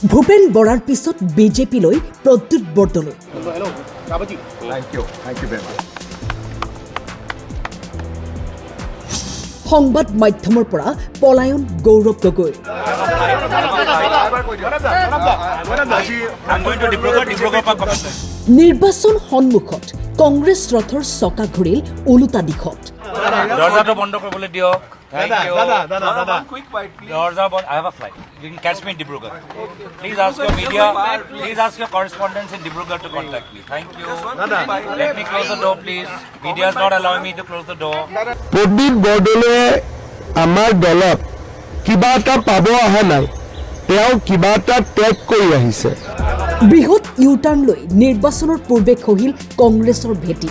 ভূপেন বৰাৰ পিছত বিজেপিলৈ প্ৰদ্যুৎ বৰদলৈ। সংবাদ মাধ্যমৰ পৰা পলায়ন গৌৰৱ গগৈ। নিৰ্বাচন সন্মুখত কংগ্ৰেছ ৰথৰ চকা ঘূৰিল ওলোটা দিশত। দরজাটা বন্ধ করবলে দিও। Thank you. Quick bite, please. Dorza bond. I have a flight. You can catch me in Dibrugarh. Please ask your media. Please ask your correspondents in Dibrugarh to contact me. Thank you. Let me close the door, please. Media is not allowing me to close the door. Pradyut বৰদলৈয়ে আমাৰ দলত কিবা এটা পাব অহা নাই, তেওঁ কিবা এটা ত্যাগ কৰি আহিছে। বৃহৎ ইউটাৰ্ণ লৈ নিৰ্বাচনৰ পূৰ্বে খহিল কংগ্ৰেছৰ ভেটি।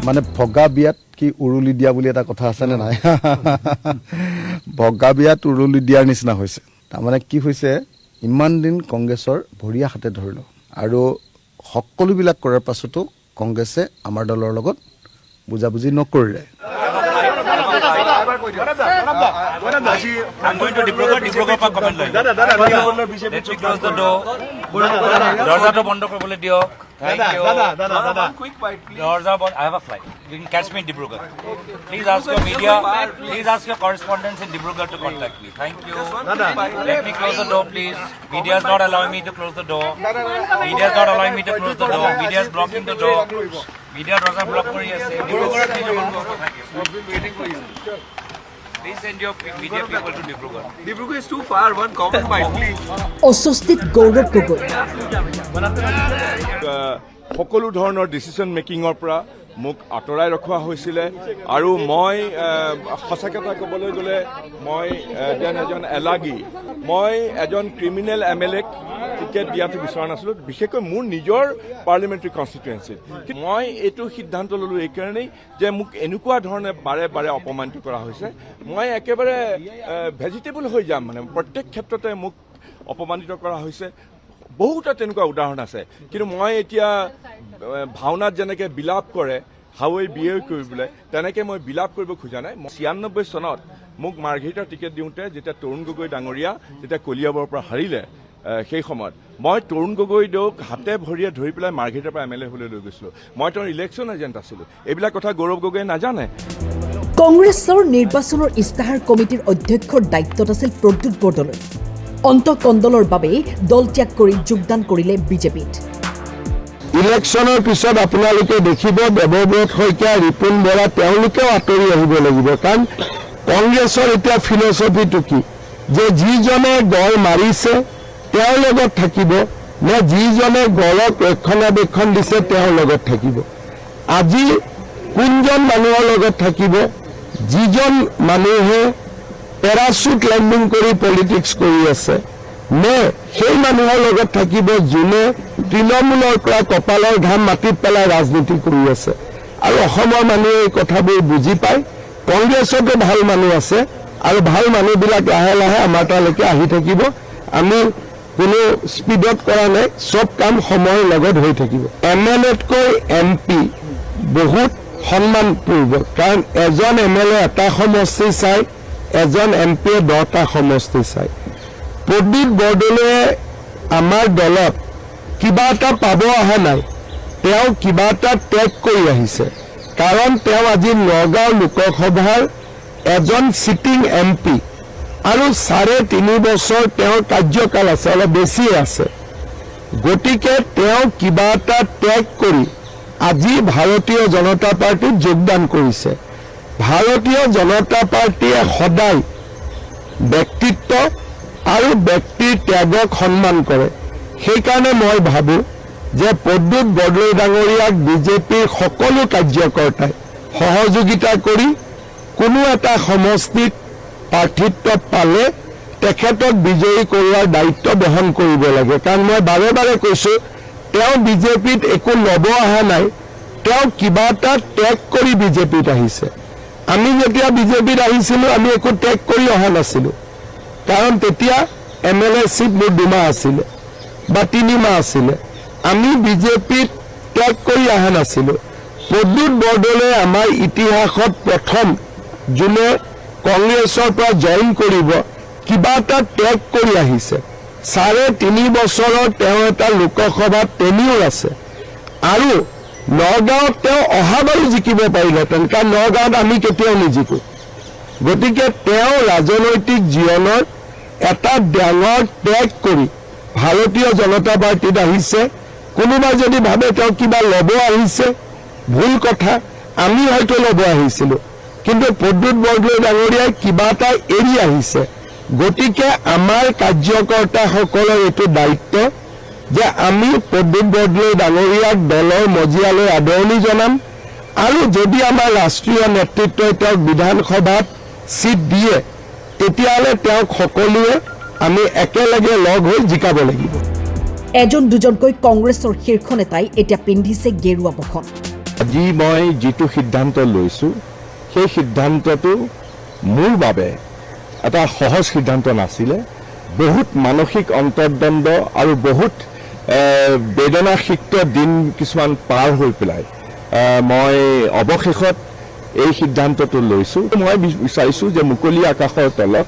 মানে ভগা বিয়াত কি উৰুলি দিয়া বুলি এটা কথা আছে নে নাই? ভগা বিয়াত উৰুলি দিয়াৰ নিচিনা হৈছে। তাৰমানে কি হৈছে, ইমান দিন কংগ্ৰেছৰ ভৰিয়া হাতে ধৰিলোঁ আৰু সকলোবিলাক কৰাৰ পাছতো কংগ্ৰেছে আমাৰ দলৰ লগত বুজাবুজি নকৰিলে। I'm going to Dibrugarh pa comment line. Let me close the door. দরজাটা বন্ধ করবলে দিও। Thank you. Quick bite, please. Dorza bond. I have a flight. You can catch me in Dibrugarh. Please ask your media. Please ask your correspondents in Dibrugarh to contact me. Thank you. Let me close the door, please. Media is not allowing me to close the door. Media is not allowing me to close the door. Media is blocking the door. Media dorza block kori ase. Dibrugarh please bond koro. I've been waiting for you. Please send your media people to Dibrugarh. Dibrugarh is too far. One comment bite, please. অস্বস্তিত গৌৰৱ গগৈ। সকলো ধৰণৰ decision মেকিঙৰ পৰা মোক আঁতৰাই ৰখোৱা হৈছিলে আৰু মই সঁচা কথা ক'বলৈ গ'লে মই এজন এলাগী, মই এজন ক্ৰিমিনেল MLA টিকেট দিয়াটো বিচৰা নাছিলোঁ, বিশেষকৈ মোৰ নিজৰ পাৰ্লিমেণ্টাৰী কনষ্টিটুৱেঞ্চিত। মই এইটো সিদ্ধান্ত ল'লোঁ এইকাৰণেই যে মোক এনেকুৱা ধৰণে বাৰে বাৰে অপমানিত কৰা হৈছে, মই একেবাৰে ভেজিটেবল হৈ যাম। মানে প্ৰত্যেক ক্ষেত্ৰতে মোক অপমানিত কৰা হৈছে। বহুতো তেনেকুৱা উদাহৰণ আছে, কিন্তু মই এতিয়া ভাওনাত যেনেকৈ বিলাপ কৰে হাৱৈ বিয়ে কৰিবলৈ, তেনেকৈ মই বিলাপ কৰিব খোজা নাই। 96 চনত মোক মাৰ্ঘেৰিটাৰ টিকেট দিওঁতে যেতিয়া তৰুণ গগৈ ডাঙৰীয়া যেতিয়া কলিয়াবৰৰ পৰা হাৰিলে, সেই সময়ত মই তৰুণ গগৈক হাতে ভৰিয়ে ধৰি পেলাই মাৰ্ঘেৰিটাৰ পৰা MLA হ'বলৈ লৈ গৈছিলোঁ। মই তেওঁৰ ইলেকশ্যন এজেণ্ট আছিলোঁ। এইবিলাক কথা গৌৰৱ গগৈয়ে নাজানে। কংগ্ৰেছৰ নিৰ্বাচনৰ ইস্তাহাৰ কমিটিৰ অধ্যক্ষৰ দায়িত্বত আছিল প্ৰদ্যুৎ বৰদলৈ। অন্তকণ্ডলৰ বাবে দল ত্যাগ কৰি যোগদান কৰিলে বিজেপিত। ইলেকশ্যনৰ পিছত আপোনালোকে দেখিব দেৱব্ৰত শইকীয়া, ৰিপুণ বৰা তেওঁলোকেও আঁতৰি আহিব লাগিব। কাৰণ কংগ্ৰেছৰ এতিয়া ফিলচফিটো কি, যে যিজনে গড় মাৰিছে তেওঁৰ লগত থাকিব নে যিজনে গড়ক ৰক্ষণাবেক্ষণ দিছে তেওঁৰ লগত থাকিব। আজি কোনজন মানুহৰ লগত থাকিব? যিজন মানুহে পেৰাচুট লেণ্ডিং কৰি পলিটিক্স কৰি আছে, নে সেই মানুহৰ লগত থাকিব যোনে তৃণমূলৰ পৰা কপালৰ ঘাম মাটিত পেলাই ৰাজনীতি কৰি আছে। আৰু অসমৰ মানুহে এই কথাবোৰ বুজি পায়। কংগ্ৰেছতো ভাল মানুহ আছে আৰু ভাল মানুহবিলাক লাহে লাহে আমাৰ তালৈকে আহি থাকিব। আমি কোনো স্পীডত কৰা নাই, চব কাম সময়ৰ লগত হৈ থাকিব। MLAতকৈ MP বহুত সন্মানপূৰ্বক, কাৰণ এজন MLA এটা সমষ্টি চাই, এজন MPয়ে 10টা সমষ্টি চাই। প্ৰদ্যুৎ বৰদলৈয়ে আমাৰ দলত কিবা এটা পাব অহা নাই, তেওঁ কিবা এটা ত্যাগ কৰি আহিছে। কাৰণ তেওঁ আজি নগাঁও লোকসভাৰ এজন চিটিং MP আৰু 3.5 বছৰ তেওঁৰ কাৰ্যকাল আছে, অলপ বেছিয়ে আছে। গতিকে তেওঁ কিবা এটা ত্যাগ কৰি আজি ভাৰতীয় জনতা পাৰ্টীত যোগদান কৰিছে। ভাৰতীয় জনতা পাৰ্টীয়ে সদায় ব্যক্তিত্ব আৰু ব্যক্তিৰ ত্যাগক সন্মান কৰে। সেইকাৰণে মই ভাবোঁ যে প্ৰদ্যুৎ বৰদলৈ ডাঙৰীয়াক বিজেপিৰ সকলো কাৰ্যকৰ্তাই সহযোগিতা কৰি কোনো এটা সমষ্টিত প্ৰাৰ্থিত্ব পালে তেখেতক বিজয়ী কৰোৱাৰ দায়িত্ব বহন কৰিব লাগে। কাৰণ মই বাৰে বাৰে কৈছোঁ, তেওঁ বিজেপিত একো ল'ব অহা নাই, তেওঁ কিবা এটা ত্যাগ কৰি বিজেপিত আহিছে। আমি যেতিয়া বিজেপিত আহিছিলোঁ আমি একো ত্যাগ কৰি অহা নাছিলোঁ, কাৰণ তেতিয়া MLA চিট মোৰ 2 মাহ আছিলে বা 3 মাহ আছিলে। আমি বিজেপিত ত্যাগ কৰি অহা নাছিলোঁ। প্ৰদ্যুৎ বৰদলৈ আমাৰ ইতিহাসত প্ৰথম যোনে কংগ্ৰেছৰ পৰা জইন কৰিব কিবা এটা ত্যাগ কৰি আহিছে। 3.5 বছৰৰ তেওঁ এটা লোকসভাত টেনিউৰ আছে আৰু নগাঁৱত তেওঁ অহাবাৰো জিকিব পাৰিলেহেঁতেন, কাৰণ নগাঁৱত আমি কেতিয়াও নিজিকো। গতিকে তেওঁ ৰাজনৈতিক জীৱনৰ এটা ডাঙৰ ত্যাগ কৰি ভাৰতীয় জনতা পাৰ্টীত আহিছে। কোনোবাই যদি ভাবে তেওঁ কিবা ল'ব আহিছে, ভুল কথা। আমি হয়তো ল'ব আহিছিলোঁ, কিন্তু প্ৰদ্যুৎ বৰদলৈ ডাঙৰীয়াই কিবা এটা এৰি আহিছে। গতিকে আমাৰ কাৰ্যকৰ্তাসকলৰ এইটো দায়িত্ব যে আমি প্ৰদ্যুৎ বৰদলৈ ডাঙৰীয়াক দলৰ মজিয়ালৈ আদৰণি জনাম, আৰু যদি আমাৰ ৰাষ্ট্ৰীয় নেতৃত্বই তেওঁক বিধানসভাত চিট দিয়ে তেতিয়াহ'লে তেওঁক সকলোৱে আমি একেলগে লগ হৈ জিকাব লাগিব। এজন দুজনকৈ কংগ্ৰেছৰ শীৰ্ষ নেতাই এতিয়া পিন্ধিছে গেৰুৱা বসন। আজি মই যিটো সিদ্ধান্ত লৈছোঁ সেই সিদ্ধান্তটো মোৰ বাবে এটা সহজ সিদ্ধান্ত নাছিলে। বহুত মানসিক অন্তৰ্দ্বন্দ্ব আৰু বহুত বেদনাসিক্ত দিন কিছুমান পাৰ হৈ পেলাই মই অৱশেষত এই সিদ্ধান্তটো লৈছোঁ। মই বিচাৰিছোঁ যে মুকলি আকাশৰ তলত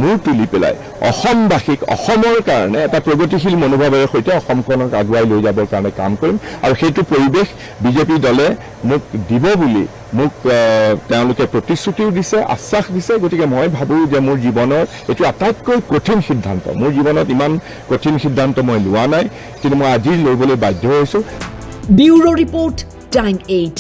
মূৰ তুলি পেলাই অসমবাসীক, অসমৰ কাৰণে এটা প্ৰগতিশীল মনোভাৱেৰে সৈতে অসমখনক আগুৱাই লৈ যাবৰ কাৰণে কাম কৰিম, আৰু সেইটো পৰিৱেশ বিজেপি দলে মোক দিব বুলি মোক তেওঁলোকে প্ৰতিশ্ৰুতিও দিছে, আশ্বাস দিছে। গতিকে মই ভাবোঁ যে মোৰ জীৱনৰ এইটো আটাইতকৈ কঠিন সিদ্ধান্ত। মোৰ জীৱনত ইমান কঠিন সিদ্ধান্ত মই লোৱা নাই, কিন্তু মই আজি ল'বলৈ বাধ্য হৈছোঁ। Bureau report, time 8।